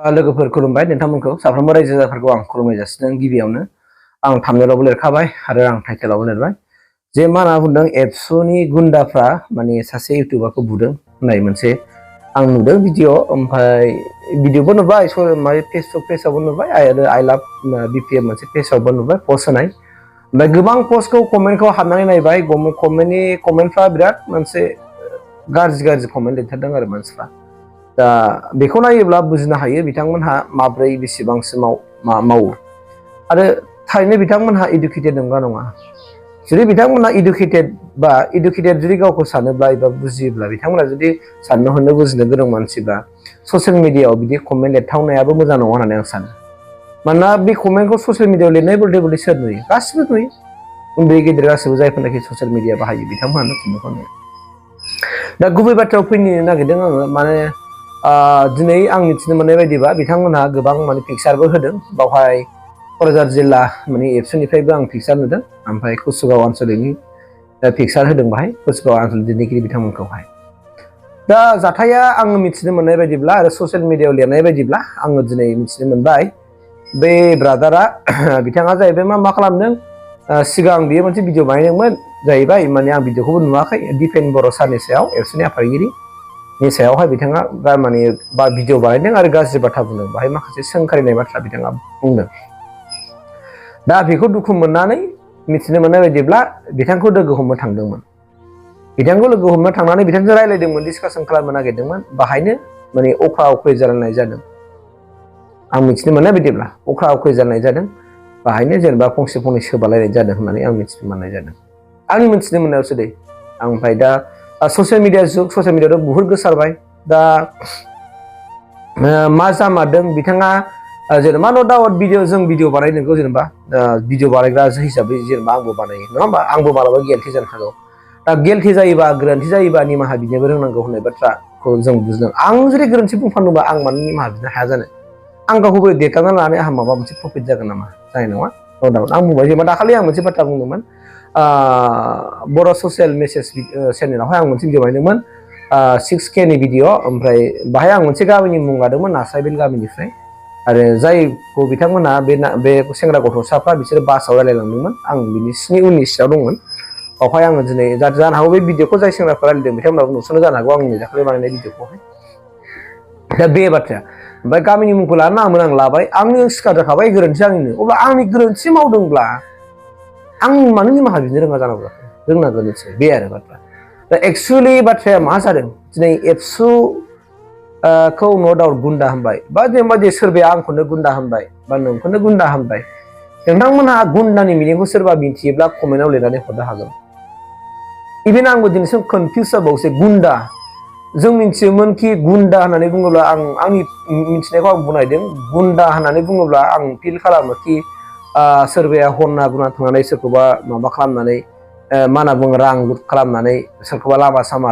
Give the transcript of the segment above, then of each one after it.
लोगोफोर खुलुमबाय नोंथांमोनखौ साफ्रोमबो रायजो राजाफोरखौ आं खुलुमनाय जासिदों। गिबियावनो आं थाम्बनेलावबो लिरखाबाय आरो आं टाइटेलावबो लिरबाय जे मा होनना बुंदों एबसुनि गुन्दाफ्रा माने सासे इउटिउबारखौ बुदों होननाय मोनसे आं नुदों भिडिअ। ओमफ्राय भिडिअबो नुबाय फेसबुक पेजावबो नुबाय आरो आइ लाभ बिपिएम मोनसे पेजावबो नुबाय पस्ट होनाय। ओमफ्राय गोबां पस्टखौ कमेन्टखौ हाबनानै नायबाय। कमेन्टफ्रा बिराद मोनसे गाज्रि कमेन्ट लिरथारदों आरो मानसिफ्रा। दा बेखौ नायोब्ला बुजिनो हायो बिथांमोनहा माब्रै बेसेबांसो मावो आरो थारैनो बिथांमोनहा इडुकेटेड नंगौना नङा। जुदि बिथांमोनहा इडुकेटेड जुदि गावखौ सानोब्ला एबा बुजियोब्ला बिथांमोना जुदि साननो हनो बुजिनो गोरों मानसिब्ला ससियेल मिडियाआव बिदि कमेन्ट लिरथावनायाबो मोजां नङा होननानै आं सानो। मानोना बे कमेन्टखौ ससियेल मिडियाआव लिरनाय बदले सोर नुयो? गासिबो नुयो। उन्दै गेदेर गासिबो जायफोरनाखि ससियेल मिडिया बाहायो बिथांमोनानो कमेन्टखौ नुयो। दा गुबै बाथ्रायाव फैनो नागिरदों आङो माने दिनै आं मिथिनो मोननाय बायदिबा बिथांमोनहा गोबां माने पिकचारबो होदों बावहाय क'क्राझार जिल्ला माने एबसुनिफ्रायबो आं पिकचार नुदों। ओमफ्राय कुसुगाव आनसलिकनि पिकचार होदों बाहाय कुसुगाव आनसलिक दैदेनगिरि बिथांमोनखौहाय। दा जाथाया आङो मिथिनो मोननाय बायदिब्ला आरो ससियेल मिडियाआव लिरनाय बायदिब्ला आङो दिनै मिथिनो मोनबाय बे ब्रादारा बिथाङा जाहैबाय मा खालामदों सिगां बियो मोनसे भिडिअ बानायदोंमोन जाहैबाय माने आं भिडिअखौबो नुवाखै दिपेन बर' सारनि सायाव एबसुनि आफादगिरिनि सायावहाय बिथाङा माने भिडिअ बानायदों आरो गाज्रि बाथ्रा बुंदों। बाहाय माखासे सोंखारिनाय बाथ्रा बिथाङा बुंदों। दा बेखौ दुखु मोननानै मिथिनो मोननाय बायदिब्ला बिथांखौ लोगो हमनो थांदोंमोन। बिथांखौ लोगो हमनो थांनानै बिथांजों रायज्लायदोंमोन, डिसकासन खालामनो नागिरदोंमोन। बाहायनो माने अख्रा अख्रि जालायनाय जादों। आं मिथिनो मोननाय बायदिब्ला अख्रा अख्रि जानाय जादों। बाहायनो जेनेबा फंसे फंनै सोबालायनाय जादों होननानै आं मिथिनो मोननाय जादों। आंनि मिथिनो मोननायावसो दै। ओमफ्राय दा ससियेल मिडिया जुग, ससियेल मिडियायाव बुहुत गोसारबाय। दा मा जामारदों बिथाङा जेनेबा न' डाउट जों भिडिअ बानायनांगौ जेनेबा भिडिअ बानायग्रा हिसाबै जेनेबा आंबो बानायो नङा होमबा? आंबो मालाबा गियानथि जानो हागौ। दा गियानथि जायोबा गोरोन्थि जायोबा निमाहा बिनोबो रोंनांगौ होननाय बाथ्राखौ जों बुजिदों। आं जुदि गोरोन्थि बुंफ्लांदोंबा आं मानो निमाहा बिनो हाया जानो? आं गावखौ बोरै देरगाना लानानै आंहा माबा मोनसे प्रफिट जागोन नामा? जानाय नङा न' डाउट। आं बुंबाय जेनेबा दाखालि आं मोनसे बाथ्रा बुंदोंमोन बर' ससियेल मेसेज चेनेलावहाय आं मोनसे भिडिअ बानायदोंमोन 6K नि भिडिअ। ओमफ्राय बाहाय आं मोनसे गामिनि मुं लादोंमोन नास्रायबिल गामिनिफ्राय। आरो जायखौ बिथांमोना बे सेंग्रा गथ'साफ्रा बिसोरो बासाव रायलायलांदोंमोन। आं बिनि 6 उननि सिटाव दंमोन। बावहाय आङो दिनै जानो हागौ बे भिडिअखौ जाय सेंग्राफ्रा रायलायदों बिथांमोनाबो नुसननो जानो हागौ आंनि दाखालि बानायनाय भिडिअखौहाय। दा बे बाथ्राया ओमफ्राय गामिनि मुंखौ लानो नाङामोन आं लाबाय। आंनि सिखार जाखाबाय गोरोन्थि आंनिनो। अब्ला आंनि गोरोन्थि मावदोंब्ला आं मानो निमाहा बिनो रोङा जानांगौ जाखो? रोंनांगोन निसय बे आरो बाथ्रा। दा एक्सुवेलि बाथ्राया मा जादों दिनै एबसु खौ न' डाउट गुन्दा होनबाय बा जेनेबा सोरबाया आंखौनो गुन्दा होनबाय बा नोंखौनो गुन्दा होनबाय। नोंथांमोनहा गुन्दानि मिनिंखौ सोरबा मिथियोब्ला कमेन्टआव लिरनानै हरनो हागोन। इभेन आंबो दिनैसिम कनफिउस जाबावसै गुन्दा। जों मिथियोमोन कि गुन्दा होननानै बुङोब्ला आंनि मिथिनायखौ आं बुंनायदों। गुन्दा होननानै बुङोब्ला आं फिल खालामो कि सोरबाया हरना गुना थांनानै सोरखौबा माबा खालामनानै मा होनना बुङो रां लुट खालामनानै सोरखौबा लामा सामा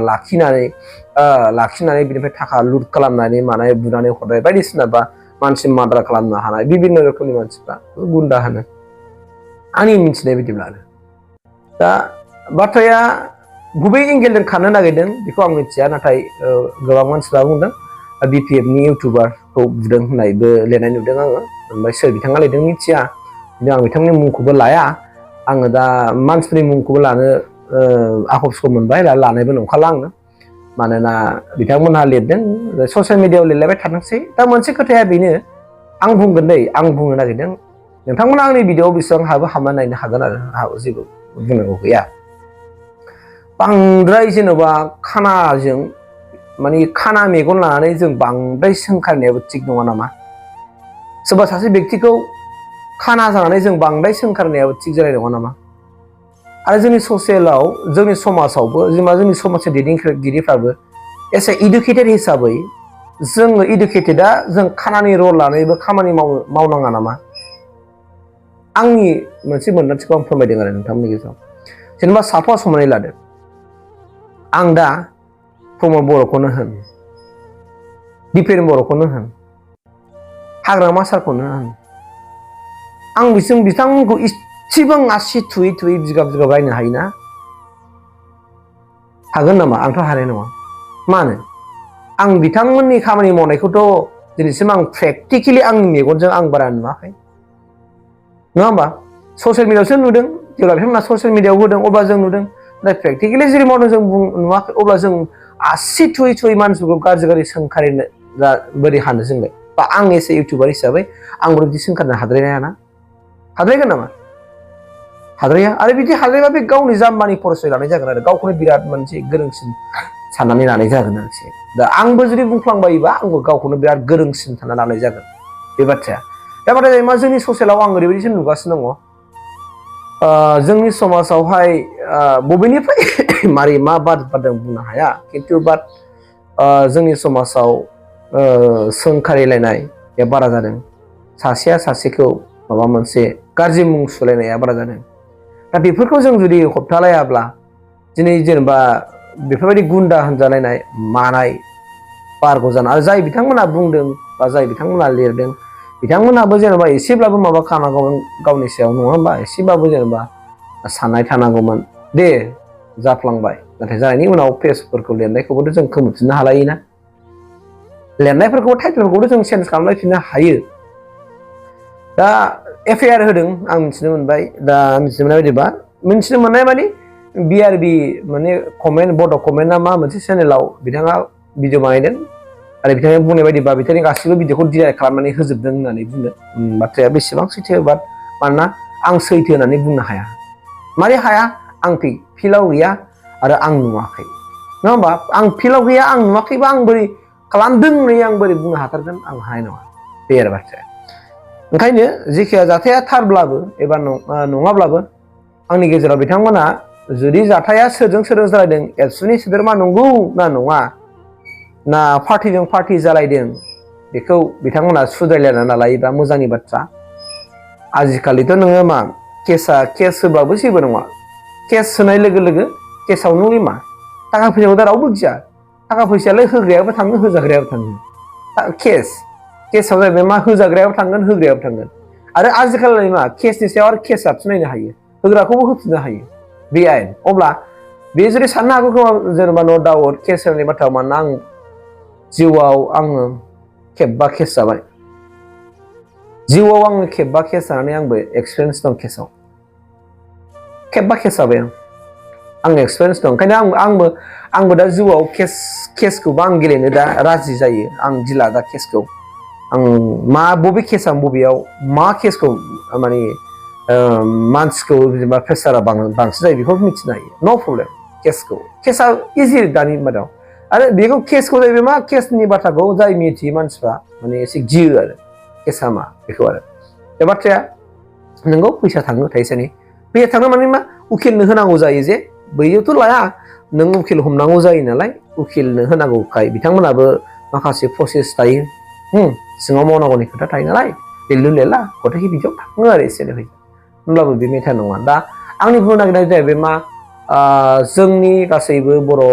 लाखिनानै बिनिफ्राय थाखा लुट खालामनानै मानाय बुनानै हरनाय बायदिसिना बा मानसि माद्रा खालामनो हानाय बिभिन्न रोखोमनि मानसिफ्रा गुन्दा होनो आंनि मिथिनाय बायदिब्ला। दा बाथ्राया गुबै एंगेलजों खारनो नागिरदों बेखौ आं मिथिया। नाथाय गोबां मानसिफ्रा बुंदों बिपिएफनि इउटुबारखौ बुदों होननायबो लिरनाय नुदों आङो। ओमफ्राय सोर बिथाङा लिरदों मिथिया। आं बिथांनि मुंखौबो लाया। आङो दा मानसिफोरनि मुंखौबो लानो आखबसखौ मोनबाय लानायबो नंखाला आङो। मानोना बिथांमोनहा लिरदों ससियेल मिडियाआव लिरलायबाय थाथोंसै। दा मोनसे खोथाया बेनो आं बुंगोन दै आं बुंनो नागिरदों नोंथांमोना आंनि भिडिअआव बेसेबां हाबना नायनो हागोन आरो आंहा जेबो बुंनांगौ गैया। बांद्राय जेन'बा खानाजों माने खाना मेगन लानानै जों बांद्राय सोंखारिनायाबो थिग नङा नामा? सोरबा सासे बेक्तिखौ खाना जानानै जों बांद्राय सोंखारनायाबो थिग जानाय नङा नामा? आरो जोंनि ससियेलाव जोंनि समाजावबो जेनेबा जोंनि समाजनि दैदेनगिरिफ्राबो एसे इडुकेटेड हिसाबै जोङो इडुकेटेडआ जों खानानि रल लानानैबो खामानि मावनाङा नामा? आंनि मोनसे मोन्दांथिखौ आं फोरमायदों आरो नोंथांमोननि गेजेराव। जेनेबा सापस हमनानै लादो आं दा प्रमद बर'खौनो होन दिपेन बर'खौनो होन हाग्रामा सारखौनो होन आं बिथांमोनखौ इसेबां आसि थुयै बिगाब रायनो हायोना? हागोन नामा? आंथ' हानाय नङा। मानो? आं बिथांमोननि खामानि मावनायखौथ' दिनैसिम आं प्रेक्टिकेलि आंनि मेगनजों आं बारा नुवाखै नङा होमबा ससियेल मिडियायावसो नुदों जेब्ला बिथांमोना ससियेल मिडियायाव होदों अब्ला जों नुदों नाथाय प्रेक्टिकेलि जेरै मावदों जों नुवाखै अब्ला जों आसि थुयै थुयै मानसिफोरखौ गाज्रि सोंखारिनो बोरै हानो जोंलाय बा आं एसे इउटुबार हिसाबै आंबो बिदि सोंखारनो हाद्रायनो हायाना हाद्रायगोन नामा हाद्राया आरो बिदि हाद्रायबा बे गावनि जाम्बानि फरसय लानाय जागोन आरो गावखौनो बिराद मोनसे गोरोंसिन साननानै लानाय जागोन आरोखि दा आंबो जुदि बुंफ्लांबायोबा आंबो गावखौनो बिराद गोरोंसिन सानना लानाय जागोन बे बाथ्राया दा नाथाय मा जोंनि ससेलाव आं ओरैबायदिसो नुगासिनो दङ जोंनि समाजावहाय बबेनिफ्राय मारै मा बाद बारदों बुंनो हाया खिन्थु बाट जोंनि समाजाव सोंखारिलायनाया बारा जादों सासेया सासेखौ माबा मोनसे गाज्रि मुं सुलायनाया बारा जादों दा बेफोरखौ जों जुदि होबथालायाब्ला दिनै जेनेबा बेफोरबायदि गुन्दा होनजालायनाय मानाय बारग' जानो आरो जाय बिथांमोना बुंदों बा जाय बिथांमोना लिरदों बिथांमोनाबो जेनेबा एसेब्लाबो माबा खानांगौमोन गावनि सायाव नङा होमबा एसेबाबो जेनेबा साननाय थानांगौमोन दे जाफ्लांबाय नाथाय जानायनि उनाव पेजफोरखौ लिरनायखौबोथ' जों खोमोरफिननो हालायोना लिरनायफोरखौ टाइटेलफोरखौथ' जों चेन्ज खालामलायफिननो हायो दा एफआइआर होदों आं मिथिनो मोनबाय दा मिथिनो मोननाय बायदिबा मिथिनो मोननाय माने बिआरबि माने कमेन्ट बड' कमेन्टआ मा मोनसे चेनेलाव बिथाङा भिडिअ बानायदों आरो बिथाङा बुंनाय बायदिबा बिथांनि गासिबो भिडिअखौ डिलाइट खालामनानै होजोबदों होननानै बुंदों बाथ्राया बेसेबां सैथो बाट मानोना आं सैथो होननानै बुंनो हाया मारै हाया आं फिल्डआव गैया आरो आं नुवाखै नङा होमबा आं फिल्डआव गैया आं नुवाखैबा आं बोरै खालामदों होननानै आं बोरै बुंनो हाथारगोन आं हानाय नङा बे आरो बाथ्राया ओंखायनो जेखिया जाथाया थारब्लाबो एबा नङाब्लाबो आंनि गेजेराव बिथांमोना जुदि जाथाया सोरजों जालायदों एबसुनि सोद्रोमा नंगौ ना नङा ना पार्टिजों पार्टि जालायदों बेखौ बिथांमोना सुद्रायलायना लायोबा मोजांनि बाथ्रा आजिखालिथ' नोङो मा केस होब्लाबो जेबो नङा केस होनाय लोगो लोगो केसाव नङि मा थाखा फैसाखौ दा रावबो गिया थाखा फैसायालाय होग्रायाबो थाङो होजाग्रायाबो थाङो केसाव जाहैबाय मा होजाग्रायाबो थांगोन होग्रायाबो थांगोन आरो आजिखालि मा केसनि सायाव आरो केस जाबसिनायनो हायो होग्राखौबो होफिननो हायो बे आयेन अब्ला बे जुदि साननो हागौ जेनेबा न' डाउट केस होनायनि बाथ्रा मानोना आं जिउआव आङो खेबबा केस जाबाय जिउआव आङो खेबबा केस जानानै आंबो एक्सपिरियेन्स दं केसाव खेबबा केस जाबाय आं एक्सपिरियेन्स दं ओंखायनो आंबो दा जिउआव केसखौबो आं गेलेनो दा राजि जायो आं गिला दा केसखौ आं मा बबे केसआव बबेयाव मा केसखौ माने मानसिखौ जेनेबा प्रेसारा बांसिन जायो बेखौ मिथिनो हायो नो प्रब्लेम केसआ इजि दानि मादाव आरो बेखौ केसखौ जाहैबाय मा केसनि बाथ्राखौ जाय मिथियो मानसिफ्रा माने एसे गियो आरो केसआ मा बेखौ आरो बे बाथ्राया नोंगौ फैसा थाङो थाइसेनि फैसा थाङो माने मा उकिलनो होनांगौ जायो जे बैयावथ' लाया नों उकिल हमनांगौ जायो नालाय उकिलनो होनांगौखाय बिथांमोनाबो माखासे प्रसेस थायो सिङाव मावनांगौनि खोथा थायो नालाय लिरलु लिरला गथायखि बिदियाव थाङो आरो एसे फैसा होमब्लाबो बे मेटार नङा दा आंनि बुंनो नागिरनाया जाहैबाय मा जोंनि गासैबो बर'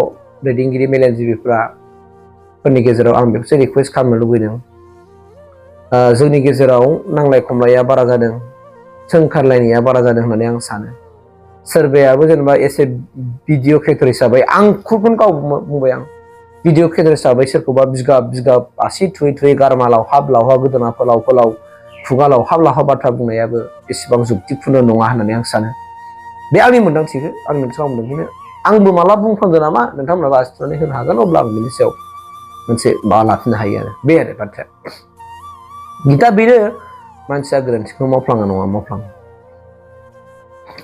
दैदेनगिरि मेलेमजिबिफोरनि गेजेराव आं बेखौसो रिकुवेस्ट खालामनो लुबैदों जोंनि गेजेराव नांलाय खमलाया बारा जादों सोंखारलायनाया बारा जादों होननानै आं सानो सोरबायाबो जेनेबा एसे भिडिअ क्रिएटर हिसाबै आं खुदखौनो गाव बुंबाय आं भिडिअ क्रिएटर हिसाबै सोरखौबा बिगाब आसि थुयै थुयै गारमा लावहाब गोदोना फोलाव खुगा लावहाब बाथ्रा बुंनायाबो एसेबां जुक्तिपुर्ण नङा होननानै आं सानो बे आंनि मोन्दांथिखौ आं नोंथाङा मोनदों आंबो माला बुंफ्लांगोन नामा नोंथांमोनाबो आसिनानै होनो हागोन अब्ला आं बेनि सायाव मोनसे माबा लाफिननो हायो आरो बे आरो बाथ्राया दा बेनो मानसिया गोरोन्थिखौ मावफ्लाङो नङा मावफ्लाङो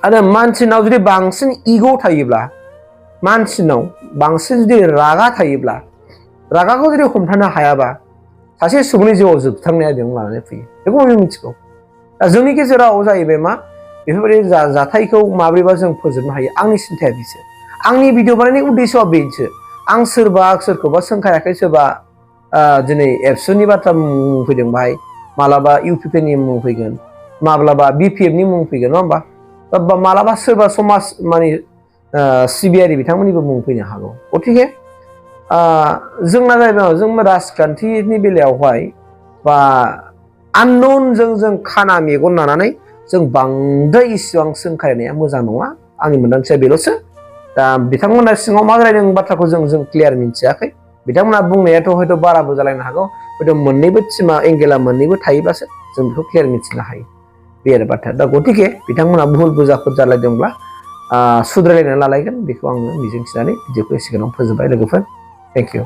आरो मानसिनाव जुदि बांसिन इग' थायोब्ला मानसिनाव बांसिन जुदि रागा थायोब्ला रागाखौ जुदि हमथानो हायाबा सासे सुबुंनि जिउआव जोबथारनाया बेयाव लानानै फैयो बेखौ बयबो मिथिगौ दा जोंनि गेजेराव जाहैबाय मा बेफोरबायदि जाथायखौ माब्रैबा जों फोजोबनो हायो आंनि सिन्थाया बेसो आंनि भिडिअ बानायनायनि उद्देश्यआ बेसो आं सोरखौबा सोंखाराखै सोरबा दिनै एबसुनि बाथ्रा मुं फैदों बाहाय मालाबा इउपिपिनि मुं फैगोन माब्लाबा बिपिएफनि मुं फैगोन नङा होमबा मालाबा सोरबा समाज माने सिबियारि बिथांमोननिबो मुं फैनो हागौ गथिखे जोंना जाहैबाय जों राजखान्थिनि बेलायावहाय बा आनन'नजों जों खाना मेगन लानानै जों बांद्राय इसिबां सोंखारिनाया मोजां नङा आंनि मोन्दांथिया बेल'सो दा बिथांमोना सिङाव मा रायदों बाथ्राखौ जों क्लियार मिथियाखै बिथांमोना बुंनायाथ' हयथ' बाराबो जालायनो हागौ हयथ' मोननैबो टीमा एंगेला मोननैबो थायोब्लासो जों बेखौ क्लियार मिथिनो हायो बे आरो बाथ्राया दा गतिके बिथांमोना भुल बुजाफोर जालायदोंब्ला सुद्रायलायनानै लालायगोन बेखौ आङो मिजिंथिनानै भिडिअखौ एसेबां फोजोबबाय लोगोफोर थेंक इउ